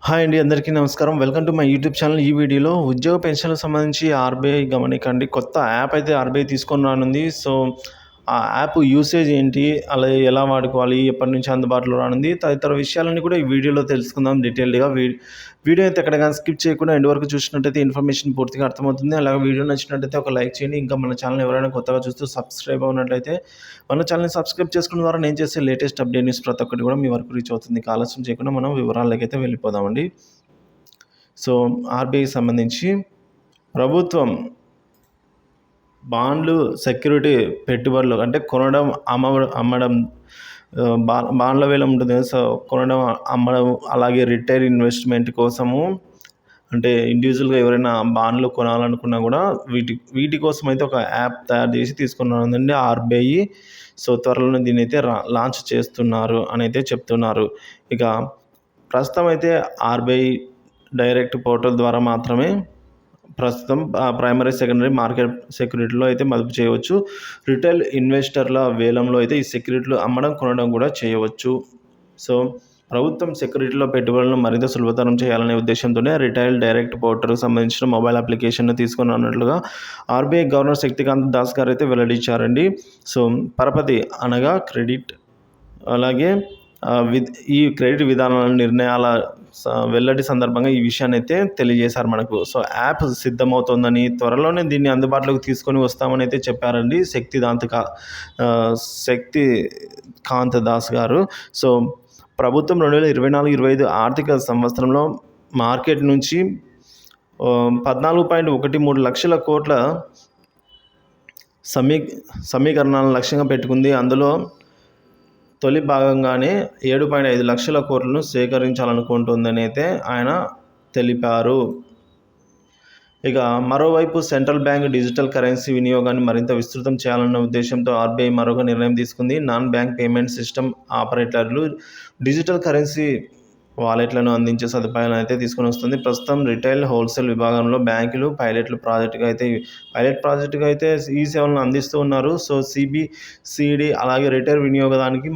Hi అండి. అందరికీ నమస్కారం. Welcome to my YouTube channel. ఈ వీడియోలో ఉద్యోగ పెన్షన్‌లకు సంబంధించి ఆర్‌బీఐ గమనికండి. కొత్త యాప్ అయితే ఆర్‌బీఐ తీసుకొని రానుంది. సో, ఆ యాప్ యూసేజ్ ఏంటి? అలాగే ఎలా వాడుకోవాలి? ఎప్పటినుంచి అందుబాటులో రానుంది? తదితర విషయాలన్నీ కూడా ఈ వీడియోలో తెలుసుకుందాం డీటెయిల్డ్‌గా. వీడియో అయితే ఎక్కడ గాని స్కిప్ చేయకుండా ఎండ్ వరకు చూసినట్టయితే ఇన్ఫర్మేషన్ పూర్తిగా అర్థమవుతుంది. అలాగే వీడియో నచ్చినట్టయితే ఒక లైక్ చేయండి. ఇంకా మన ఛానల్ ఎవరైనా కొత్తగా చూస్తూ సబ్స్క్రైబ్ అవ్వనట్లయితే మన ఛానల్‌ని సబ్స్క్రైబ్ చేసుకోవడం ద్వారా నేను చేసే లేటెస్ట్ అప్డేట్ న్యూస్ ప్రతి ఒక్కటి కూడా మీ వరకు రీచ్ అవుతుంది. ఇక ఆలస్యం చేయకుండా మనం వివరాలకైతే వెళ్ళిపోదామండి. సో, ఆర్‌బీఐకి సంబంధించి ప్రభుత్వం బాండ్లు, సెక్యూరిటీ పెట్టుబడులు అంటే కొనడం, అమ్మడం బాండ్ల వేలం ఉంటుంది కదా! సో, కొనడం, అమ్మడం అలాగే రిటైల్ ఇన్వెస్ట్‌మెంట్ కోసము అంటే ఇండివిజువల్‌గా ఎవరైనా బాండ్లు కొనాలనుకున్నా కూడా వీటి కోసమైతే ఒక యాప్ తయారు చేసి తీసుకొని రానుందండి ఆర్‌బీఐ. సో, త్వరలోనే దీన్నైతే లాంచ్ చేస్తున్నారు అనైతే చెప్తున్నారు. ఇక ప్రస్తుతం అయితే ఆర్‌బీఐ డైరెక్ట్ పోర్టల్ ద్వారా మాత్రమే ప్రస్తుతం ప్రైమరీ, సెకండరీ మార్కెట్ సెక్యూరిటీలో అయితే మదుపు చేయవచ్చు. రిటైల్ ఇన్వెస్టర్ల వేలంలో అయితే ఈ సెక్యూరిటీలు అమ్మడం, కొనడం కూడా చేయవచ్చు. సో, ప్రభుత్వం సెక్యూరిటీలో పెట్టుబడులను మరింత సులభతరం చేయాలనే ఉద్దేశంతోనే రిటైల్ డైరెక్ట్ పోర్టల్‌కి సంబంధించిన మొబైల్ అప్లికేషన్‌ను తీసుకొని రానున్నట్లుగా ఆర్‌బీఐ గవర్నర్ శక్తికాంత్ దాస్ గారు అయితే వెల్లడించారండి. సో, పరపతి అనగా క్రెడిట్ అలాగే ఈ క్రెడిట్ విధానాల నిర్ణయాల వెల్లడి సందర్భంగా ఈ విషయాన్నైతే తెలియజేశారు మనకు. సో, యాప్ సిద్ధమవుతోందని, త్వరలోనే దీన్ని అందుబాటులోకి తీసుకొని వస్తామని అయితే చెప్పారండి శక్తికాంత్ దాస్ గారు. సో, ప్రభుత్వం 2024, 25 ఆర్థిక సంవత్సరంలో మార్కెట్ నుంచి 14.13 లక్షల కోట్ల సమీకరణాలను లక్ష్యంగా పెట్టుకుంది. అందులో తొలి భాగంగానే 7.5 లక్షల కోట్లను సేకరించాలనుకుంటోందని అయితే ఆయన తెలిపారు. ఇక మరోవైపు సెంట్రల్ బ్యాంక్ డిజిటల్ కరెన్సీ వినియోగాన్ని మరింత విస్తృతం చేయాలన్న ఉద్దేశంతో ఆర్‌బీఐ మరొక నిర్ణయం తీసుకుంది. నాన్ బ్యాంక్ పేమెంట్ సిస్టమ్ ఆపరేటర్లు డిజిటల్ కరెన్సీ వాలెట్లను అందించే సదుపాయాలను అయితే తీసుకొని వస్తుంది. ప్రస్తుతం రిటైల్, హోల్సేల్ విభాగంలో బ్యాంకులు పైలట్ ప్రాజెక్టుగా అయితే ఈ సేవలను అందిస్తూ ఉన్నారు. సో, సిబిసిడి అలాగే రిటైల్ వినియోగానికి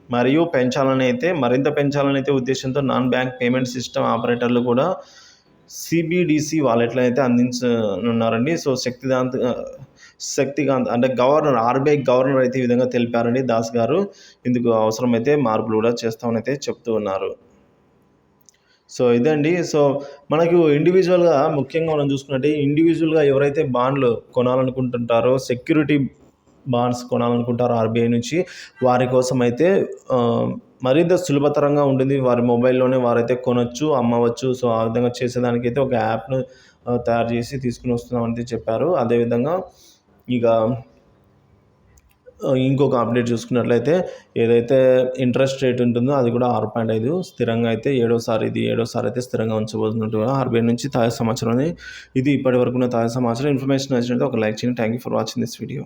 మరియు మరింత పెంచాలని అయితే ఉద్దేశంతో నాన్ బ్యాంక్ పేమెంట్ సిస్టమ్ ఆపరేటర్లు కూడా సిబిడిసి వాలెట్లను అయితే అందించనున్నారండి. సో, శక్తికాంత్ అంటే ఆర్‌బీఐ గవర్నర్ అయితే ఈ విధంగా తెలిపారండి దాస్ గారు. ఇందుకు అవసరమైతే మార్పులు కూడా చేస్తామని అయితే చెప్తూ ఉన్నారు. సో, ఇదండి. సో, మనకు ఇండివిజువల్‌గా ముఖ్యంగా మనం చూసుకున్నట్టే ఇండివిజువల్‌గా ఎవరైతే బాండ్లు కొనాలనుకుంటుంటారో, సెక్యూరిటీ బాండ్స్ కొనాలనుకుంటారో ఆర్‌బీఐ నుంచి వారి కోసం అయితే మరింత సులభతరంగా ఉంటుంది. వారి మొబైల్‌లోనే వారైతే కొనొచ్చు, అమ్మవచ్చు. సో, ఆ విధంగా చేసేదానికైతే ఒక యాప్‌ను తయారు చేసి తీసుకొని వస్తున్నామని చెప్పారు. అదేవిధంగా ఇక ఇంకొక అప్డేట్ చూసుకున్నట్లయితే ఏదైతే ఇంట్రెస్ట్ రేట్ ఉంటుందో అది కూడా 6.5 స్థిరంగా అయితే ఏడోసారి అయితే స్థిరంగా ఉంచబోతున్నట్టుగా ఆర్‌బీఐ నుంచి తాజా సమాచారం. ఇది ఇప్పటివరకు ఉన్న తాజా సమాచారం. ఇన్ఫర్మేషన్ నచ్చినట్లయితే ఒక లైక్ చేయండి. Thank you for watching this video.